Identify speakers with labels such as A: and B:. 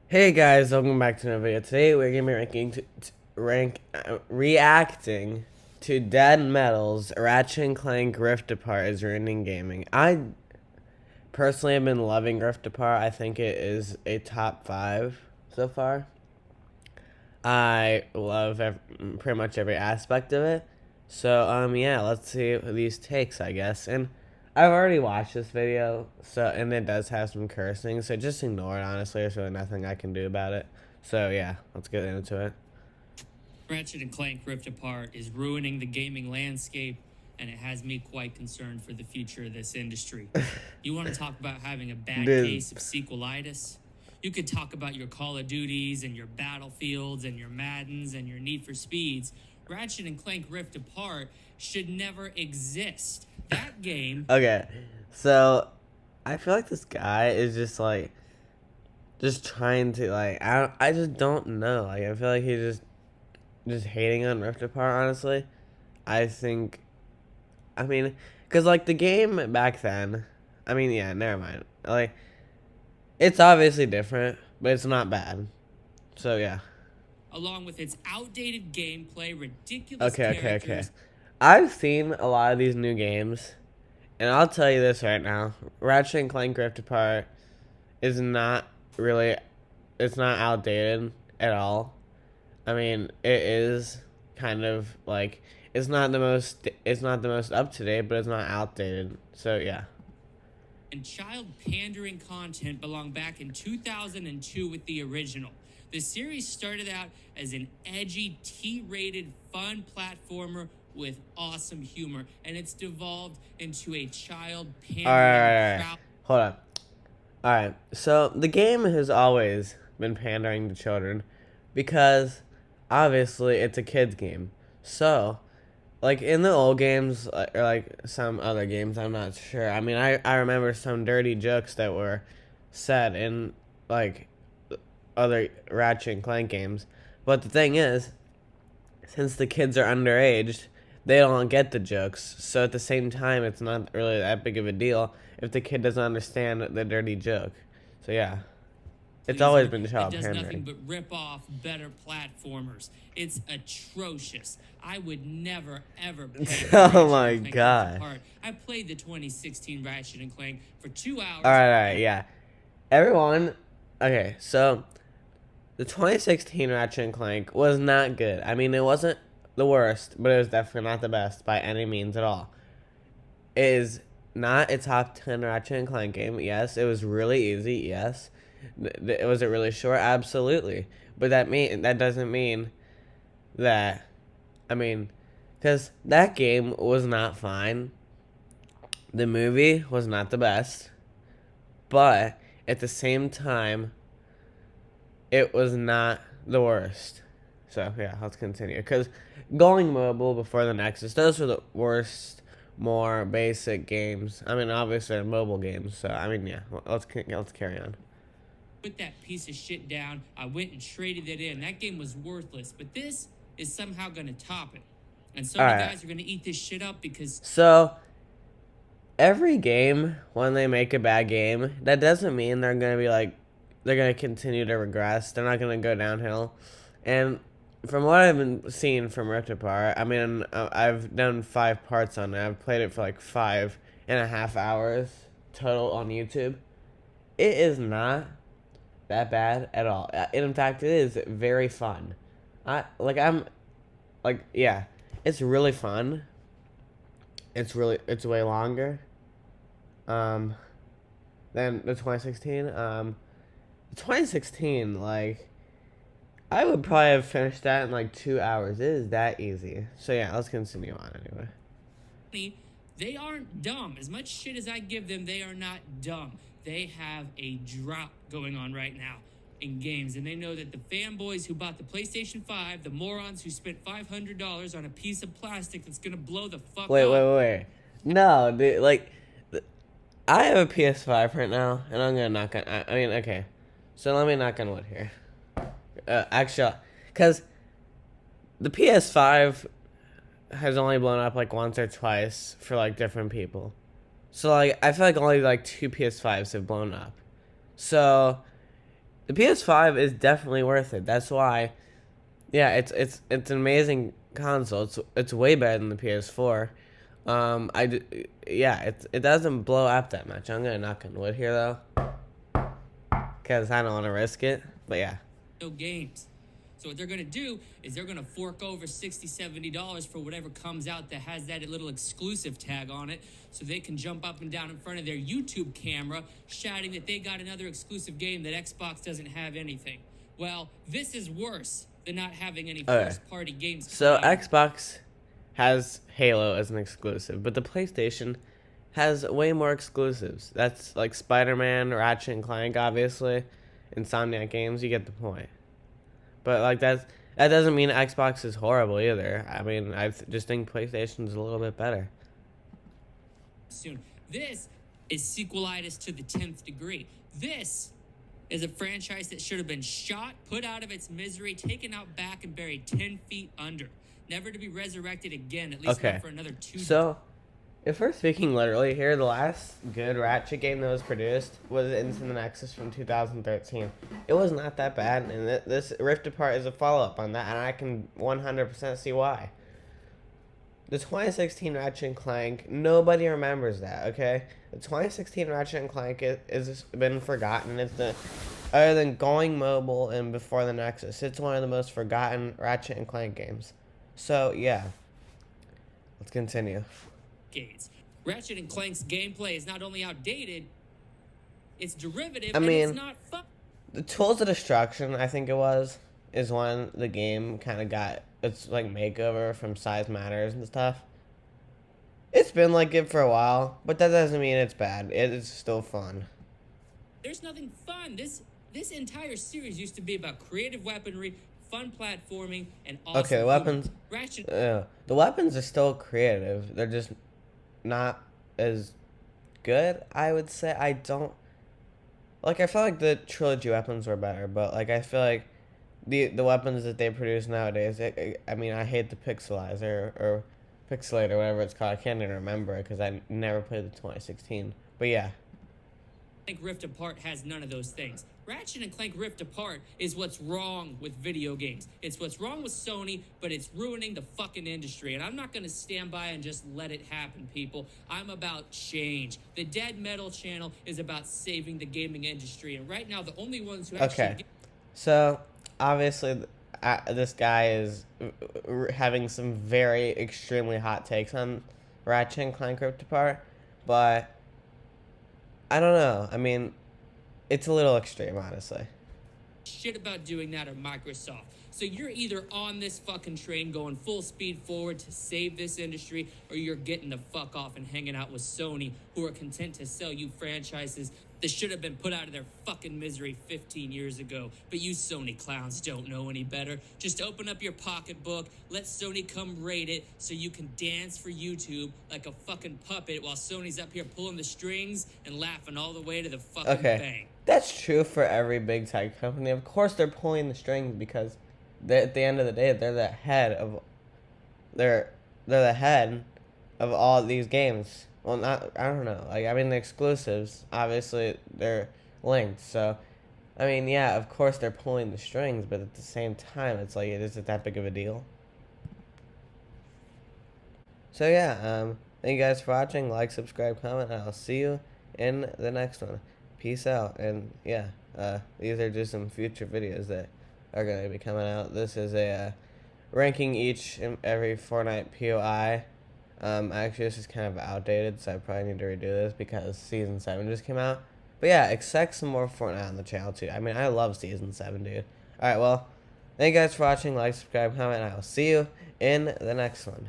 A: Hey guys, welcome back to another video. Today we're gonna be reacting to Dead Metal's Ratchet and Clank Rift Apart is ruining gaming. I personally have been loving Rift Apart. I think it is a top 5 so far. I love pretty much every aspect of it. So yeah, let's see these takes, I guess. And I've already watched this video, so and it does have some cursing, so just ignore it. Honestly, there's really nothing I can do about it. So yeah, let's get into it.
B: Ratchet and Clank Rift Apart is ruining the gaming landscape, and it has me quite concerned for the future of this industry. You want to talk about having a bad case of sequelitis? You could talk about your Call of Duties and your Battlefields and your Maddens and your Need for Speeds. Ratchet and Clank Rift Apart should never exist. That game...
A: Okay, so I feel like this guy is just trying to I just don't know. Like I feel like he's just hating on Rift Apart, honestly. I think, I mean, because, like, the game back then, I mean, yeah, never mind. Like, it's obviously different, but it's not bad. So, yeah.
B: Along with its outdated gameplay, ridiculous
A: Okay.
B: characters...
A: I've seen a lot of these new games, and I'll tell you this right now. Ratchet and Clank Rift Apart is not really, it's not outdated at all. I mean, it is kind of like it's not the most up to date, but it's not outdated. So yeah.
B: And child pandering content belonged back in 2002 with the original. The series started out as an edgy, T-rated, fun platformer with awesome humor, and it's devolved into a child pandering.
A: All right. Hold on. All right. So the game has always been pandering to children because obviously it's a kids game. So, like in the old games or like some other games, I'm not sure. I mean, I remember some dirty jokes that were said in like other Ratchet and Clank games. But the thing is, since the kids are underage, they don't get the jokes. So at the same time, it's not really that big of a deal if the kid doesn't understand the dirty joke. So yeah. It's always been child
B: it does
A: pandering.
B: nothing but rip off better platformers. It's atrocious. I would never ever play
A: Oh my god.
B: I played the 2016 Ratchet and Clank for 2 hours.
A: Alright, yeah. Everyone, okay, so the 2016 Ratchet and Clank was not good. I mean, it wasn't the worst, but it was definitely not the best by any means at all. It is not a top 10 Ratchet and Clank game. Yes, it was really easy. Yes. Was it really short? Absolutely. But that doesn't mean that, I mean, because that game was not fine. The movie was not the best. But at the same time, it was not the worst. So, yeah, let's continue. Because going mobile before the Nexus, those were the worst, more basic games. I mean, obviously, they're mobile games. So, I mean, yeah, let's carry on.
B: Put that piece of shit down. I went and traded it in. That game was worthless. But this is somehow going to top it. And so many guys are going to eat this shit up because...
A: So, every game, when they make a bad game, that doesn't mean they're going to be like, they're going to continue to regress. They're not going to go downhill. And from what I've been seeing from Rift Apart, I mean, I've done 5 parts on it. I've played it for like 5.5 hours total on YouTube. It is not that bad at all. In fact, it is very fun. Yeah, it's really fun. It's way longer than the 2016. The 2016, like, I would probably have finished that in like 2 hours. It is that easy. So yeah, let's continue on anyway.
B: They aren't dumb. As much shit as I give them, they are not dumb. They have a drought going on right now in games, and they know that the fanboys who bought the PlayStation 5, the morons who spent $500 on a piece of plastic that's gonna blow the fuck up.
A: Wait. No, dude, like, I have a PS5 right now, and I'm gonna knock on. I mean, okay, so let me knock on wood here. Actually, because the PS5 has only blown up like once or twice for like different people. So like I feel like only like 2 PS5s have blown up. So The PS5 is definitely worth it. That's why, yeah, it's an amazing console. It's way better than the PS4. Yeah, it doesn't blow up that much. I'm gonna knock on wood here though, because I don't want to risk it. But yeah.
B: No games. So what they're going to do is they're going to fork over $60, $70 for whatever comes out that has that little exclusive tag on it, so they can jump up and down in front of their YouTube camera shouting that they got another exclusive game that Xbox doesn't have anything. Well, this is worse than not having any first-party games.
A: So Xbox has Halo as an exclusive, but the PlayStation has way more exclusives. That's like Spider-Man, Ratchet and Clank, obviously, Insomniac Games. You get the point. But like that doesn't mean Xbox is horrible either. I mean, I just think PlayStation's a little bit better.
B: Soon, this is sequelitis to the 10th degree. This is a franchise that should have been shot, put out of its misery, taken out back, and buried 10 feet under, never to be resurrected again. At least not for another 2.
A: So, if we're speaking literally here, the last good Ratchet game that was produced was Into the Nexus from 2013. It was not that bad, and this Rift Apart is a follow-up on that, and I can 100% see why. The 2016 Ratchet and Clank, nobody remembers that, okay? The 2016 Ratchet and Clank is been forgotten. It's other than Going Mobile and Before the Nexus, it's one of the most forgotten Ratchet and Clank games. So, yeah. Let's continue.
B: Ratchet and Clank's gameplay is not only outdated, it's derivative,
A: I mean,
B: and it's not fun.
A: The Tools of Destruction, I think it was, is when the game kind of got its like makeover from Size Matters and stuff. It's been like it for a while, but that doesn't mean it's bad. It is still fun.
B: There's nothing fun. This entire series used to be about creative weaponry, fun platforming, and awesome.
A: Okay, the weapons.
B: Ratchet.
A: The weapons are still creative. They're just not as good, I would say. I don't like. I feel like the trilogy weapons were better, but like I feel like the weapons that they produce nowadays. I mean, I hate the pixelizer or pixelate or whatever it's called. I can't even remember it because I never played the 2016. But yeah.
B: Clank Rift Apart has none of those things. Ratchet and Clank Rift Apart is what's wrong with video games. It's what's wrong with Sony, but it's ruining the fucking industry. And I'm not going to stand by and just let it happen, people. I'm about change. The Dead Metal channel is about saving the gaming industry. And right now, the only ones who actually...
A: Okay. So, obviously, this guy is having some very extremely hot takes on Ratchet and Clank Rift Apart. But I don't know. I mean, it's a little extreme, honestly.
B: Shit about doing that or Microsoft. So you're either on this fucking train going full speed forward to save this industry, or you're getting the fuck off and hanging out with Sony, who are content to sell you franchises that should have been put out of their fucking misery 15 years ago. But you Sony clowns don't know any better. Just open up your pocketbook, let Sony come raid it so you can dance for YouTube like a fucking puppet while Sony's up here pulling the strings and laughing all the way to the fucking bank.
A: That's true for every big tech company. Of course they're pulling the strings because at the end of the day, they're the head of all these games. Well, I don't know. Like, I mean, the exclusives, obviously, they're linked. So, I mean, yeah, of course they're pulling the strings, but at the same time, it's like, is it that big of a deal? So, yeah, thank you guys for watching. Like, subscribe, comment, and I'll see you in the next one. Peace out. And, yeah, these are just some future videos that are going to be coming out. This is a ranking each and every Fortnite POI. Actually, this is kind of outdated, so I probably need to redo this because Season 7 just came out. But yeah, expect some more Fortnite on the channel, too. I mean, I love Season 7, dude. Alright, well, thank you guys for watching. Like, subscribe, comment, and I will see you in the next one.